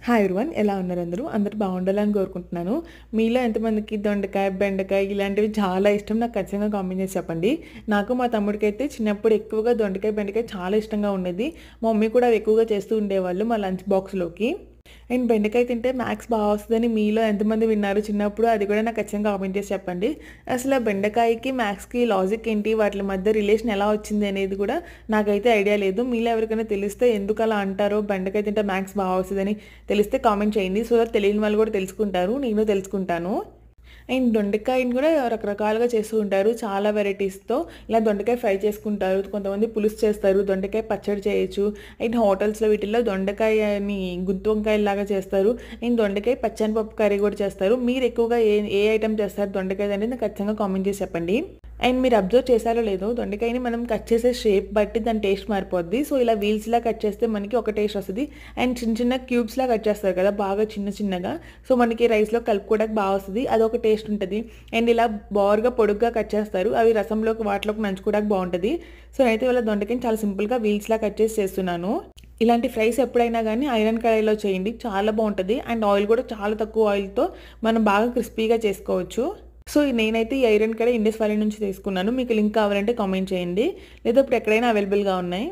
Hi everyone, ఎలా ఉన్నారు? అందరూ బాగుండాలని కోరుకుంటున్నాను. మీలో ఎంతమందికి దొండకాయ, బెండకాయ ఇలాంటివి చాలా ఇష్టం? నాకు ఖచ్చితంగా కామెంట్ చేసి చెప్పండి. నాకు మా తమ్ముడికైతే చిన్నప్పుడు ఎక్కువగా దొండకాయ, బెండకాయ చాలా ఇష్టంగా ఉండేది. మా మమ్మీ కూడా అవి ఎక్కువగా చేస్తూ ఉండేవాళ్ళు మా లంచ్ బాక్స్‌లోకి. అండ్ బెండకాయ తింటే మ్యాథ్స్ బాగా వస్తదని మీలో ఎంతమంది విన్నారు చిన్నప్పుడు? అది కూడా నాకు ఖచ్చితంగా కామెంట్ చేసి చెప్పండి. అసలు ఆ బెండకాయకి, మ్యాథ్స్‌కి లాజిక్ ఏంటి? వాటి మధ్య రిలేషన్ ఎలా వచ్చింది అనేది కూడా నాకైతే ఐడియా లేదు. మీలో ఎవరికైనా తెలిస్తే ఎందుకు అలా అంటారో, బెండకాయ తింటే మ్యాథ్స్ బాగా వస్తదని తెలిస్తే కామెంట్ చేయండి. సో దట్ తెలియని వాళ్ళు కూడా తెలుసుకుంటారు. నేను తెలుసుకుంటాను. అండ్ దొండకాయని కూడా రకరకాలుగా చేస్తూ ఉంటారు. చాలా వెరైటీస్‌తో ఇలా దొండకాయ ఫ్రై చేసుకుంటారు. కొంతమంది పులుసు చేస్తారు. దొండకాయ పచ్చడి చేయొచ్చు. అండ్ హోటల్స్‌లో వీటిల్లో దొండకాయని గుత్తి వంకాయలాగా చేస్తారు. అండ్ దొండకాయ పచ్చెనపప్పు కర్రీ కూడా చేస్తారు. మీరు ఎక్కువగా ఏ ఐటెమ్ చేస్తారు దొండకాయది అనేది ఖచ్చితంగా కామెంట్ చేసి చెప్పండి. అండ్ మీరు అబ్జర్వ్ చేశారో లేదో, దొండకాయని మనం కట్ చేసే షేప్ బట్టి దాని టేస్ట్ మారిపోద్ది. సో ఇలా వీల్స్‌లా కట్ చేస్తే మనకి ఒక టేస్ట్ వస్తది. అండ్ చిన్న చిన్న క్యూబ్స్‌లా కట్ చేస్తారు కదా! బాగా చిన్న చిన్నగా. సో మనకి రైస్‌లో కలుపుకోవడానికి బాగా వస్తది. అదొక టేస్ట్ ఉంటది. అండ్ ఇలా బారుగా పొడుగ్గా కట్ చేస్తారు. అవి రసంలోకి వాటిలోకి నంచుకోవడానికి బావుంటది. సో నేనైతే ఇవాళ దొండకాయని చాలా సింపుల్‌గా వీల్స్‌లా కట్ చేసి చేస్తున్నాను. ఇలాంటి ఫ్రైస్ ఎప్పుడైనా గానీ ఐరన్ కడాయిలో చేయండి. చాలా బావుంటది. అండ్ ఆయిల్ కూడా చాలా తక్కువ ఆయిల్‌తో మనం బాగా క్రిస్పీగా చేసుకోవచ్చు. సో నేనైతే ఈ ఐరన్ కడాయి ఇండస్ వ్యాలీ నుంచి తీసుకున్నాను. మీకు లింక్ కావాలంటే కామెంట్ చేయండి. లేదా ఇప్పుడు ఎక్కడైనా అవైలబుల్‌గా ఉన్నాయి.